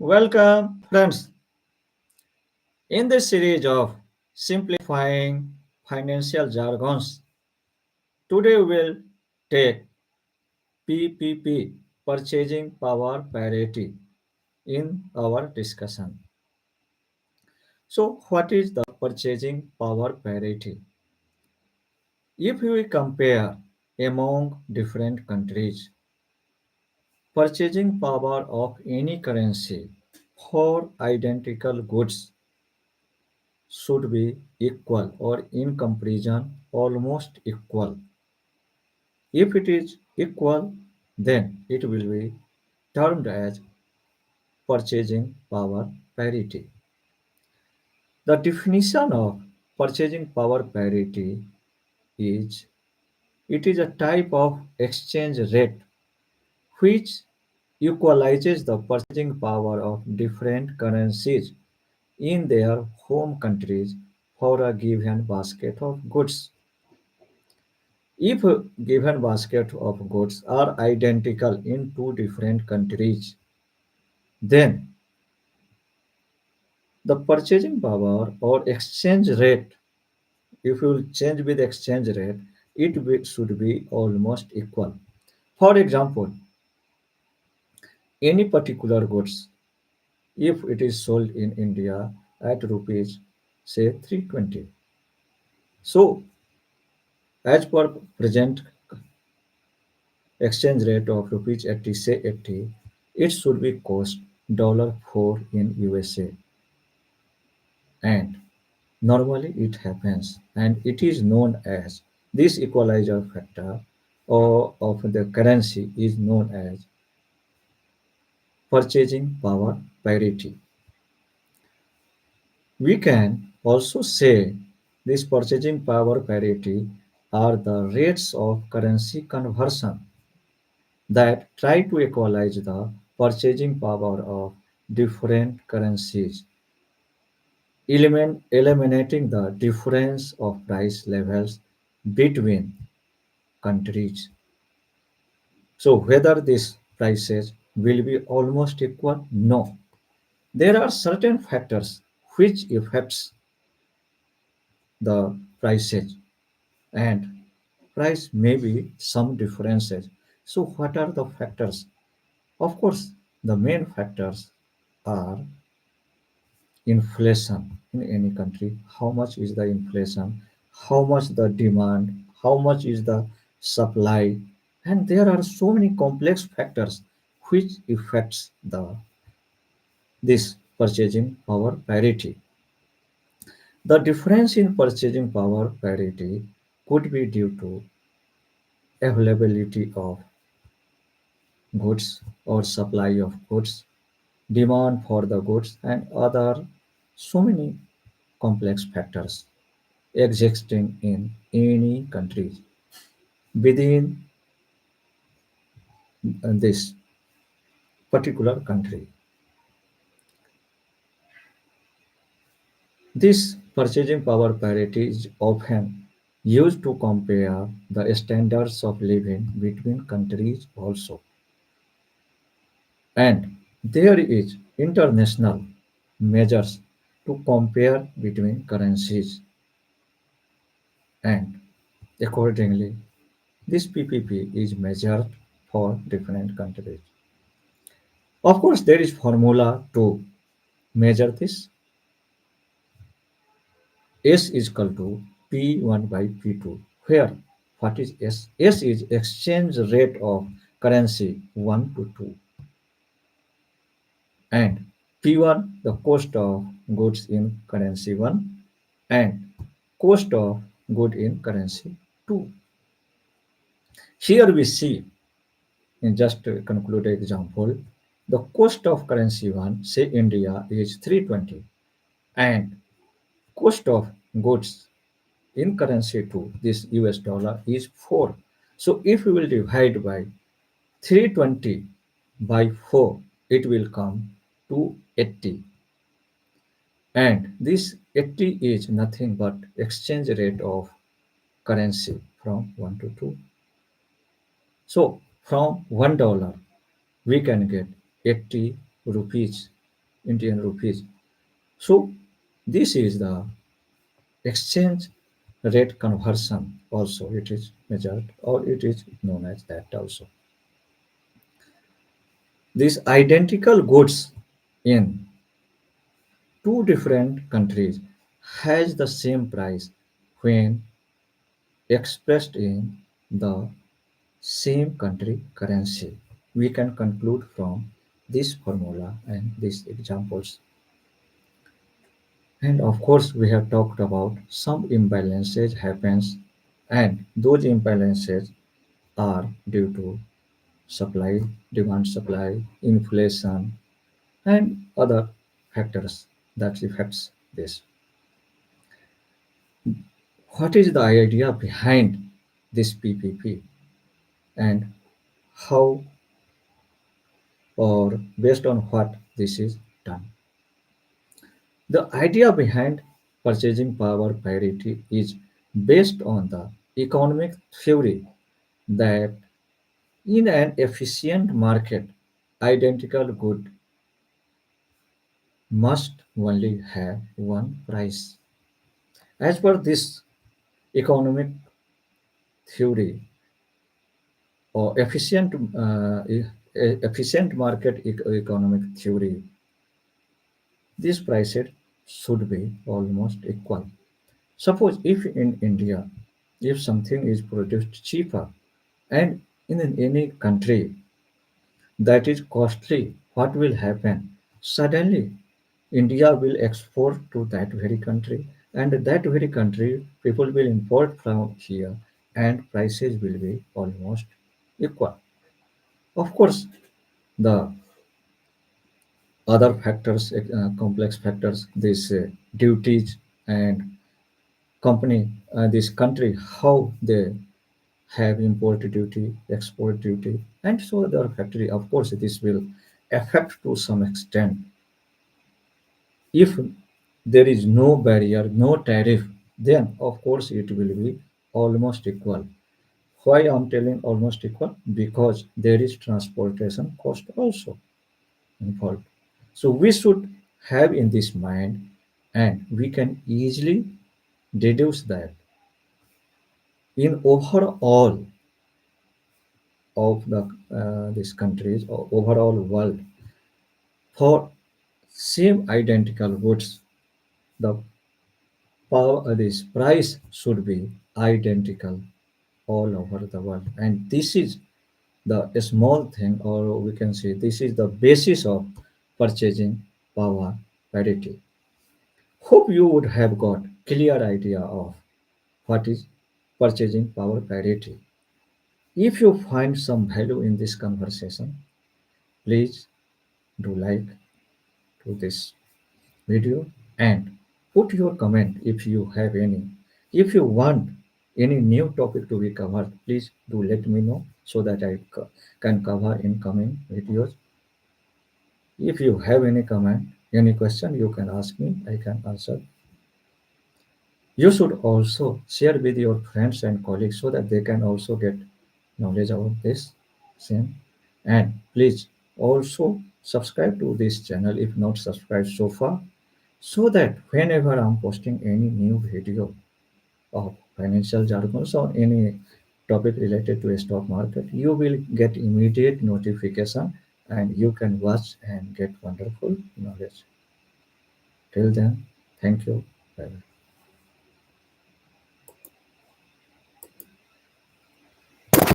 Welcome, friends. In this series of simplifying financial jargons, today we will take PPP, purchasing power parity, in our discussion. So, what is the purchasing power parity? If we compare among different countries, purchasing power of any currency for identical goods should be equal or in comparison almost equal. If it is equal, then it will be termed as purchasing power parity. The definition of purchasing power parity is it is a type of exchange rate which equalizes the purchasing power of different currencies in their home countries for a given basket of goods. If a given basket of goods are identical in two different countries, then the purchasing power or exchange rate, if you will change with exchange rate, should be almost equal. For example, any particular goods, if it is sold in India at rupees say 320, so as per present exchange rate of rupees 80, say 80, it should be cost dollar 4 in USA, and normally it happens, and it is known as this equalizer factor or of the currency is known as purchasing power parity. We can also say this purchasing power parity are the rates of currency conversion that try to equalize the purchasing power of different currencies, eliminating the difference of price levels between countries. So whether these prices will be almost equal? No. There are certain factors which affects the prices, and price may be some differences. So what are the factors? Of course, the main factors are inflation in any country. How much is the inflation? How much the demand? How much is the supply? And there are so many complex factors which affects the this purchasing power parity. The difference in purchasing power parity could be due to availability of goods or supply of goods, demand for the goods, and other so many complex factors existing in any country within this particular country. This purchasing power parity is often used to compare the standards of living between countries also. And there is international measures to compare between currencies, and accordingly this PPP is measured for different countries. Of course, there is formula to measure this. S is equal to P1 by P2, where what is S? S is exchange rate of currency 1 to 2, and P1 the cost of goods in currency 1 and cost of good in currency 2. Here we see, in just to conclude example, the cost of currency 1, say India, is 320, and cost of goods in currency 2, this US dollar, is 4. So if we will divide by 320 by 4, it will come to 80. And this 80 is nothing but exchange rate of currency from 1 to 2. So from $1 we can get 80 rupees. Indian rupees. So this is the exchange rate conversion also it is measured or it is known as that also. These identical goods in two different countries has the same price when expressed in the same country currency. We can conclude from this formula and these examples. And of course, we have talked about some imbalances happens and those imbalances are due to supply, demand supply, inflation, and other factors that affects this. What is the idea behind this PPP and how or based on what this is done? The idea behind purchasing power parity is based on the economic theory that in an efficient market, identical good must only have one price. As per this economic theory or efficient market economic theory, these prices should be almost equal. Suppose if in India, if something is produced cheaper and in any country that is costly, what will happen? Suddenly, India will export to that very country, and that very country people will import from here, and prices will be almost equal. Of course, the other factors, complex factors, these duties and company, this country, how they have import duty, export duty, and so other factory. Of course, this will affect to some extent. If there is no barrier, no tariff, then of course it will be almost equal. Why I'm telling almost equal? Because there is transportation cost also involved. So we should have in this mind, and we can easily deduce that in overall of the these countries or overall world for same identical goods, the power this price should be identical all over the world, and this is the small thing, or we can say this is the basis of purchasing power parity. Hope you would have got clear idea of what is purchasing power parity. If you find some value in this conversation, please do like to this video and put your comment if you have any. If you want any new topic to be covered, please do let me know so that can cover in coming videos. If you have any comment, any question, you can ask me, I can answer. You should also share with your friends and colleagues so that they can also get knowledge about this same. And please also subscribe to this channel if not subscribed so far, so that whenever I'm posting any new video of financial jargons or any topic related to a stock market, you will get immediate notification and you can watch and get wonderful knowledge. Till then, thank you. Bye bye.